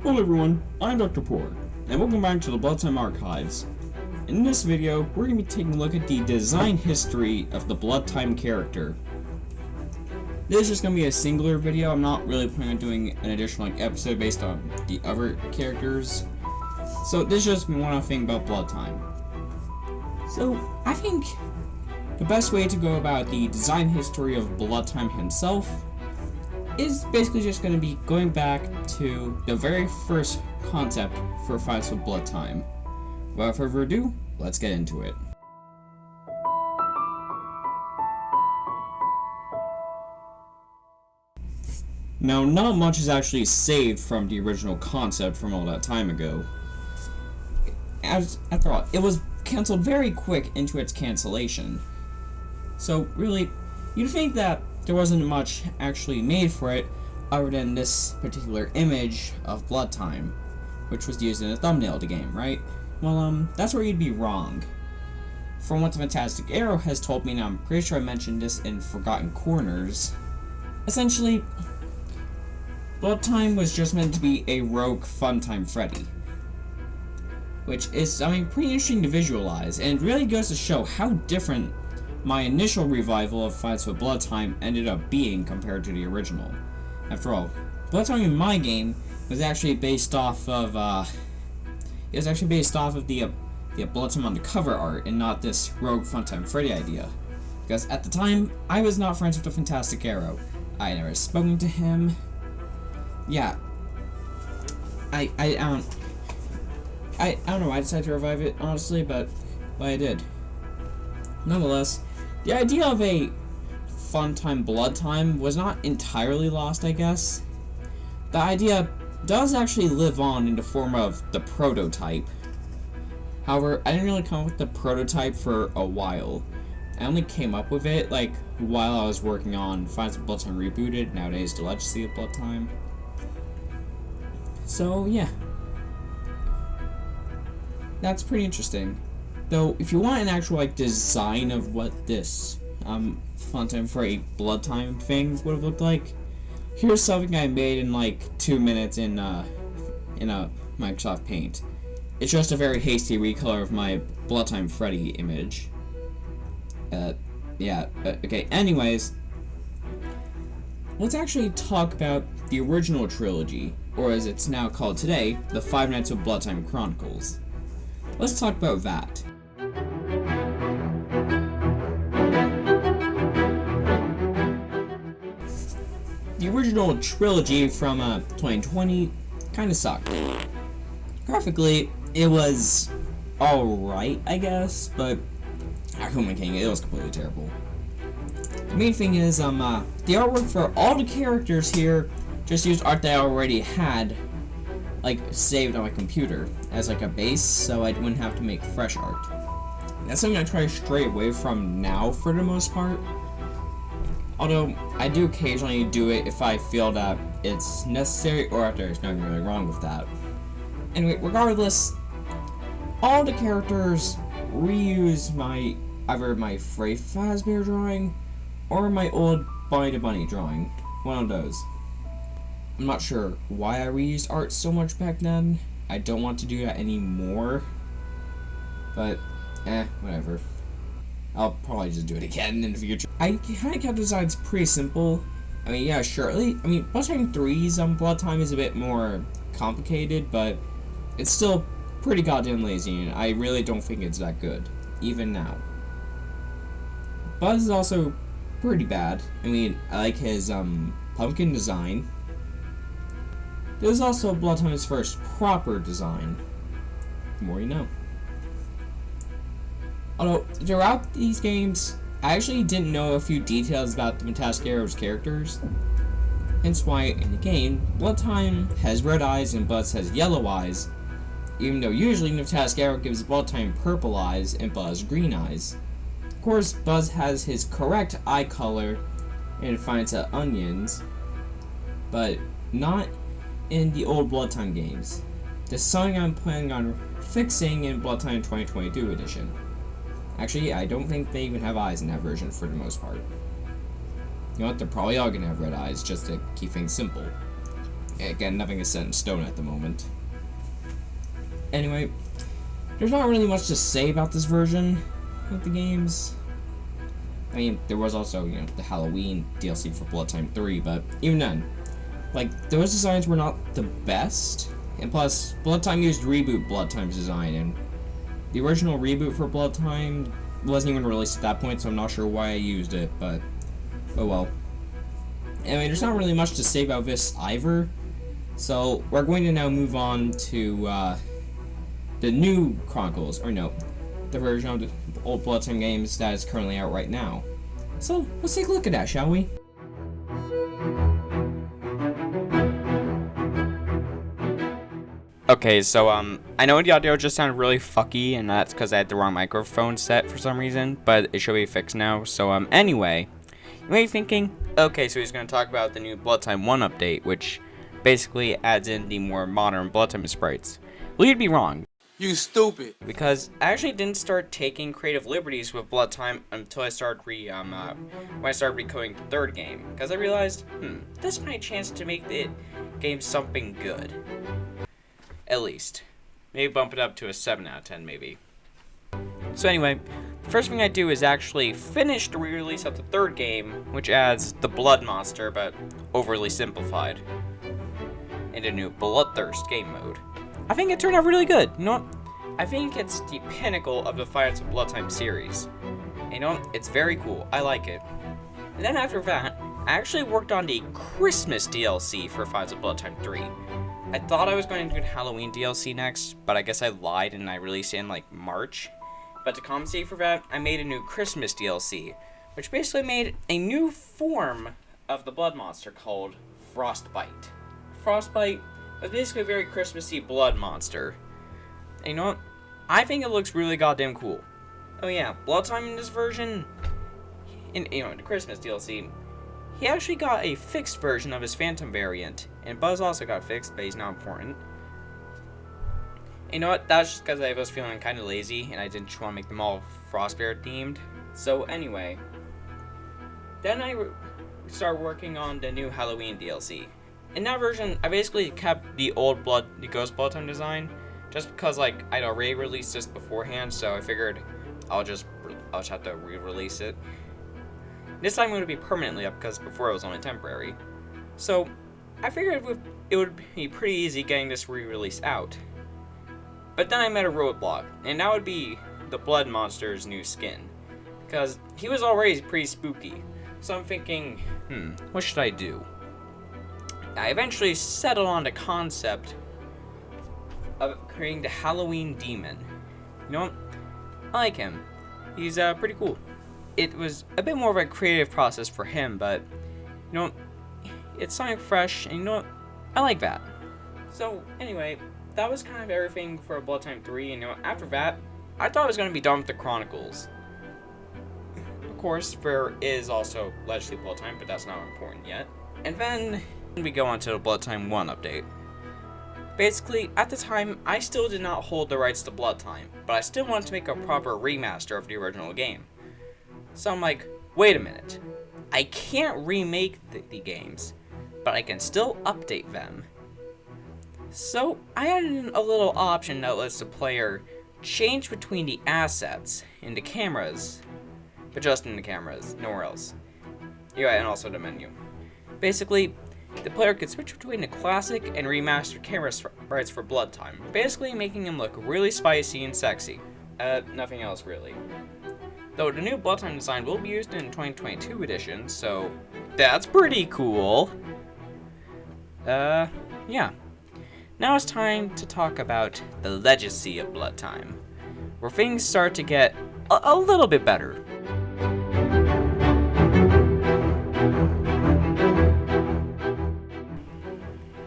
Hello everyone, I'm Dr. Poor, and welcome back to the Bloodtime Archives. In this video, we're going to be taking a look at the design history of the Bloodtime character. This is just going to be a singular video. I'm not really planning on doing an additional episode based on the other characters. So this is just me one thing about Bloodtime. So I think the best way to go about the design history of Bloodtime himself is basically just going to be going back to the very first concept for Hauntings of Bloodtime. Without further ado, let's get into it. Now, not much is actually saved from the original concept from all that time ago. After all, it was cancelled very quick into its cancellation. So really, you'd think that there wasn't much actually made for it other than this particular image of Bloodtime, which was used in the thumbnail of the game, right? Well, that's where you'd be wrong. From what the Fantastic Arrow has told me, now I'm pretty sure I mentioned this in Forgotten Corners, essentially, Bloodtime was just meant to be a rogue Funtime Freddy. Which is, pretty interesting to visualize, and it really goes to show how different my initial revival of Hauntings of Bloodtime ended up being compared to the original. After all, Bloodtime in my game was actually based off of, the Bloodtime on the cover art, and not this rogue Funtime Freddy idea. Because at the time, I was not friends with the Fantastic Arrow. I had never spoken to him. Yeah. I don't know why I decided to revive it, honestly, but I did. Nonetheless, the idea of a Funtime Bloodtime was not entirely lost, I guess. The idea does actually live on in the form of the prototype. However, I didn't really come up with the prototype for a while. I only came up with it, while I was working on Hauntings of Bloodtime Rebooted, nowadays The Legacy of Bloodtime. So, yeah. That's pretty interesting. Though, if you want an actual, design of what this, Funtime for a Bloodtime thing would have looked like, here's something I made in, 2 minutes in Microsoft Paint. It's just a very hasty recolor of my Bloodtime Freddy image. Okay, anyways, let's actually talk about the original trilogy, or as it's now called today, the Five Nights of Bloodtime Chronicles. Let's talk about that. The original trilogy from 2020 kind of sucked. Graphically, it was alright, I guess, but who am I kidding? It was completely terrible. The main thing is, the artwork for all the characters here just used art that I already had, saved on my computer as, a base, so I wouldn't have to make fresh art. That's something I try to stray away from now, for the most part. Although, I do occasionally do it if I feel that it's necessary, or if there's nothing really wrong with that. Anyway, regardless, all the characters reuse either my Freddy Fazbear drawing, or my old Bunny the Bunny drawing. One of those. I'm not sure why I reused art so much back then. I don't want to do that anymore. But, whatever. I'll probably just do it again in the future. I kind of kept the designs pretty simple. Yeah, sure. Bloodtime 3's Bloodtime is a bit more complicated, but it's still pretty goddamn lazy, and I really don't think it's that good, even now. Buzz is also pretty bad. I like his pumpkin design. This is also Bloodtime's first proper design. The more you know. Although, throughout these games, I actually didn't know a few details about the Fantastic Arrow's characters. Hence why, in the game, Bloodtime has red eyes and Buzz has yellow eyes, even though usually the Fantastic Arrow gives Bloodtime purple eyes and Buzz green eyes. Of course, Buzz has his correct eye color in Finds Onions, but not in the old Bloodtime games. This is something I'm planning on fixing in Bloodtime 2022 edition. Actually, I don't think they even have eyes in that version for the most part. You know what, they're probably all gonna have red eyes just to keep things simple. Again, nothing is set in stone at the moment. Anyway, there's not really much to say about this version of the games. I mean, there was also, the Halloween DLC for Bloodtime 3, but even then, like, those designs were not the best. And plus, Bloodtime used Reboot Bloodtime's design, and the original reboot for Bloodtime wasn't even released at that point, so I'm not sure why I used it, but oh well. Anyway, there's not really much to say about this either, so we're going to now move on to the new Chronicles, or no, the version of the old Bloodtime games that is currently out right now. So, let's take a look at that, shall we? Okay, so, I know the audio just sounded really fucky, and that's because I had the wrong microphone set for some reason, but it should be fixed now. So, anyway, you may be thinking, okay, so he's going to talk about the new Bloodtime 1 update, which basically adds in the more modern Bloodtime sprites. Well, you'd be wrong. You stupid. Because I actually didn't start taking creative liberties with Bloodtime until I started when I started recoding the third game. Because I realized, this is my chance to make the game something good. At least. Maybe bump it up to a 7 out of 10, maybe. So anyway, the first thing I do is actually finish the re-release of the third game, which adds the Blood Monster, but overly simplified, and a new Bloodthirst game mode. I think it turned out really good. You know what? I think it's the pinnacle of the Fires of Bloodtime series. And you know what? It's very cool. I like it. And then after that, I actually worked on the Christmas DLC for Fires of Bloodtime 3. I thought I was going to do Halloween DLC next, but I guess I lied and I released it in like March. But to compensate for that, I made a new Christmas DLC, which basically made a new form of the blood monster called Frostbite. Frostbite is basically a very Christmassy blood monster. And you know what? I think it looks really goddamn cool. Oh yeah, Bloodtime in this version, in the Christmas DLC, he actually got a fixed version of his Phantom variant, and Buzz also got fixed, but he's not important. You know what, that's just because I was feeling kind of lazy, and I didn't just want to make them all Frostbear themed. So anyway, then I started working on the new Halloween DLC. In that version, I basically kept the Ghost Bloodtime design, just because like I'd already released this beforehand, so I figured I'll just have to re-release it. This time it would be permanently up because before it was only temporary. So I figured it would be pretty easy getting this re-release out. But then I met a roadblock, and that would be the Blood Monster's new skin. Because he was already pretty spooky. So I'm thinking, what should I do? I eventually settled on the concept of creating the Halloween Demon. You know what? I like him. He's pretty cool. It was a bit more of a creative process for him, but you know, it's something fresh, and you know what? I like that. So anyway, that was kind of everything for Bloodtime 3, and you know, after that, I thought I was going to be done with the Chronicles. Of course, there is also Legacy Bloodtime, but that's not important yet. And then we go on to the Bloodtime 1 update. Basically, at the time, I still did not hold the rights to Bloodtime, but I still wanted to make a proper remaster of the original game. So I'm like, wait a minute, I can't remake the games, but I can still update them. So I added in a little option that lets the player change between the assets in the cameras, but just in the cameras, nowhere else. Yeah, and also the menu. Basically, the player could switch between the classic and remastered camera sprites for Bloodtime, basically making him look really spicy and sexy. Nothing else really. Though the new Bloodtime design will be used in 2022 edition, so that's pretty cool. Yeah. Now it's time to talk about the Legacy of Bloodtime, where things start to get a little bit better.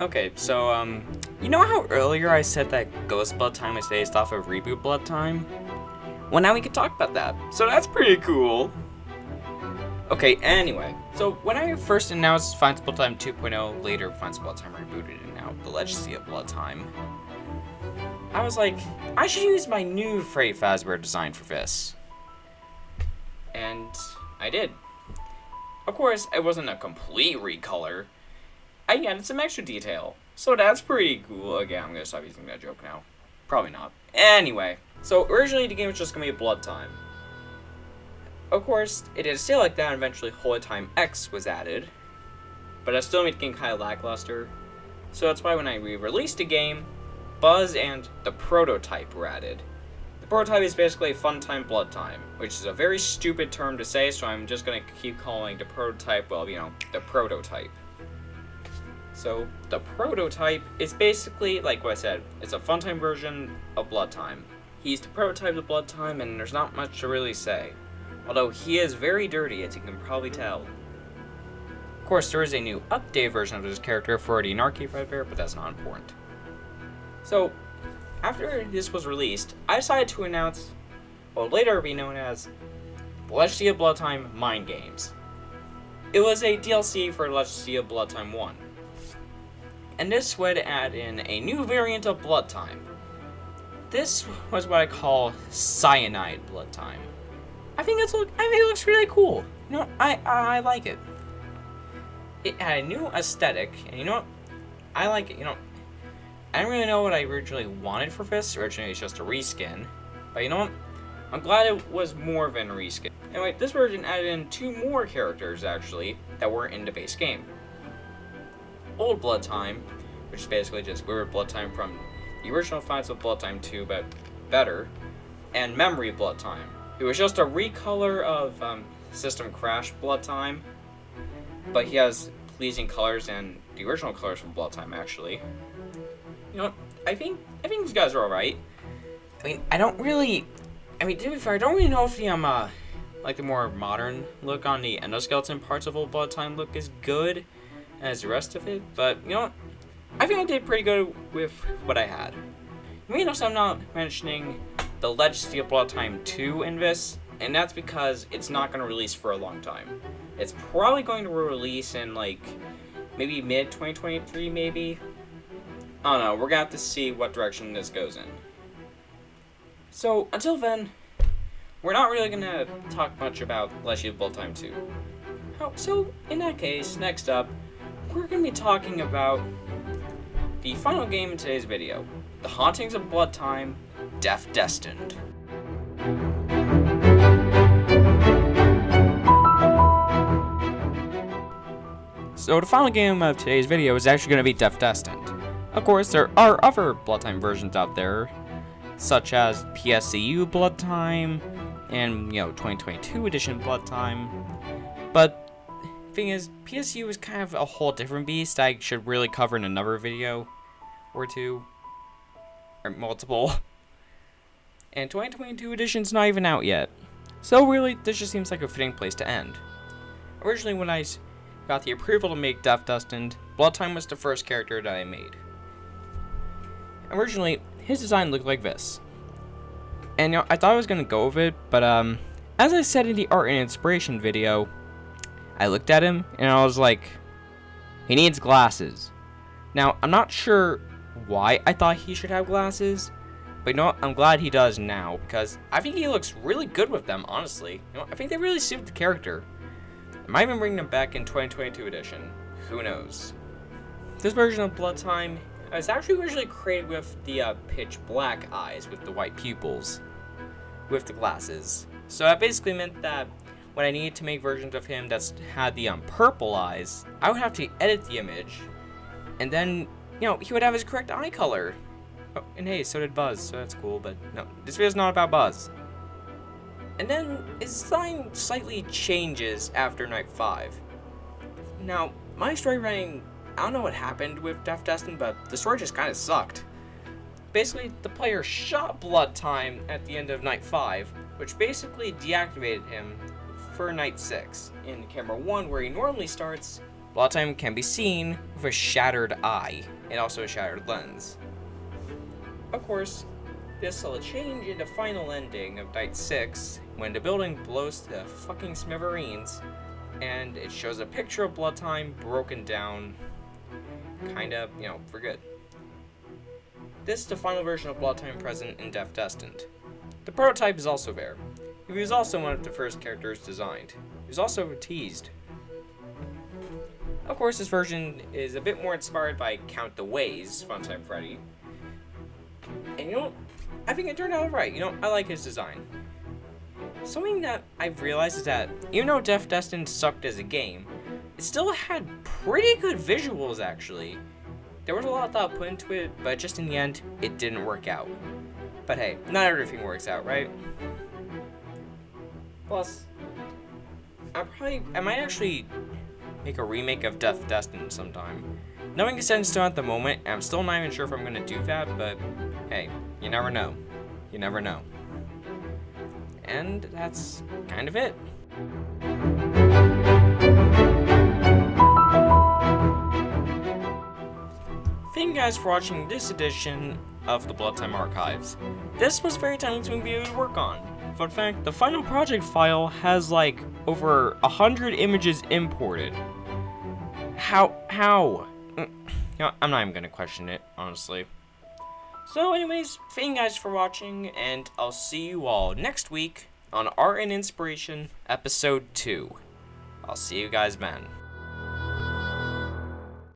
Okay, so, you know how earlier I said that Ghost Bloodtime was based off of Reboot Bloodtime? Well, now we can talk about that, so that's pretty cool. Okay, anyway, so when I first announced Final Bloodtime 2.0, later Final Bloodtime Rebooted, and now the Legacy of Bloodtime, I was like, I should use my new Freddy Fazbear design for this. And I did. Of course, it wasn't a complete recolor. I added some extra detail. So that's pretty cool. Again, I'm gonna stop using that joke now. Probably not. Anyway, so originally the game was just gonna be Blood Time. Of course, it did stay like that, and eventually Holy Time X was added. But it still made the game kind of lackluster. So that's why when I re-released the game, Buzz and the Prototype were added. The Prototype is basically Fun Time Blood Time, which is a very stupid term to say, so I'm just gonna keep calling the Prototype, well, the Prototype. So, the Prototype is basically, like what I said, it's a Fun Time version of Blood Time. He's the prototype of Blood Time, and there's not much to really say. Although he is very dirty, as you can probably tell. Of course, there is a new updated version of this character for the Anarchy Fredbear, but that's not important. So, after this was released, I decided to announce what would later be known as Legacy of Bloodtime Mind Games. It was a DLC for Legacy of Bloodtime 1. And this would add in a new variant of Bloodtime. This was what I call Cyanide Bloodtime. I think it looks really cool. I like it. It had a new aesthetic, and you know what? I like it. I didn't really know what I originally wanted for this. Originally, it's just a reskin. But you know what? I'm glad it was more than a reskin. Anyway, this version added in 2 more characters, actually, that were in the base game. Old Blood Time, which is basically just weird Blood Time from the original Fights of Blood Time 2, but better. And Memory Blood Time. It was just a recolor of System Crash Blood Time, but he has pleasing colors and the original colors from Blood Time, actually. I think these guys are alright. To be fair, I don't really know if the the more modern look on the endoskeleton parts of Old Blood Time look is good as the rest of it, but I think I did pretty good with what I had. You may notice I'm not mentioning the Legacy of Blood Time 2 in this, and that's because it's not going to release for a long time. It's probably going to release in maybe mid-2023 maybe. I don't know, we're going to have to see what direction this goes in. So, until then, we're not really going to talk much about Legacy of Blood Time 2. So, in that case, next up, we're going to be talking about the final game in today's video, The Hauntings of Bloodtime, Death Destined. So the final game of today's video is actually going to be Death Destined. Of course, there are other Bloodtime versions out there, such as PSCU Bloodtime and 2022 edition Bloodtime. But the thing is, PSCU is kind of a whole different beast I should really cover in another video or two, or multiple. And 2022 edition's not even out yet. So really, this just seems like a fitting place to end. Originally, when I got the approval to make Death Destined, Bloodtime was the first character that I made. Originally, his design looked like this. And I thought I was going to go with it, but as I said in the art and inspiration video, I looked at him and I was like, he needs glasses. Now, I'm not sure why I thought he should have glasses, but I'm glad he does now, because I think he looks really good with them, honestly. I think they really suit the character. I might even bring them back in 2022 edition. Who knows? This version of Bloodtime is actually originally created with the pitch black eyes with the white pupils, with the glasses. So that basically meant that when I needed to make versions of him that had the purple eyes, I would have to edit the image, and then, he would have his correct eye color. Oh, and hey, so did Buzz, so that's cool, but no, this video's not about Buzz. And then his design slightly changes after Night 5. Now, my story writing, I don't know what happened with Death Destined, but the story just kind of sucked. Basically, the player shot Bloodtime at the end of Night 5, which basically deactivated him for Night 6. In Camera 1, where he normally starts, Bloodtime can be seen with a shattered eye, and also a shattered lens. Of course, this will change in the final ending of Night 6, when the building blows to fucking smithereens, and it shows a picture of Bloodtime broken down, kinda, for good. This is the final version of Bloodtime present in Death Destined. The prototype is also there. He was also one of the first characters designed. He was also teased. Of course, this version is a bit more inspired by Count the Ways, Funtime Freddy. And I think it turned out right. I like his design. Something that I've realized is that even though Death Destined sucked as a game, it still had pretty good visuals, actually. There was a lot of thought put into it, but just in the end, it didn't work out. But hey, not everything works out, right? Plus, I might actually make a remake of Death Destined sometime. Knowing it's still at the moment, I'm still not even sure if I'm gonna do that, but hey, you never know. You never know. And that's kind of it. Thank you guys for watching this edition of the Bloodtime Archives. This was very timely to be able to work on. Fun fact, the final project file has like over 100 images imported. How? I'm not even gonna question it, honestly. So anyways, thank you guys for watching, and I'll see you all next week on Art and Inspiration, Episode 2. I'll see you guys then.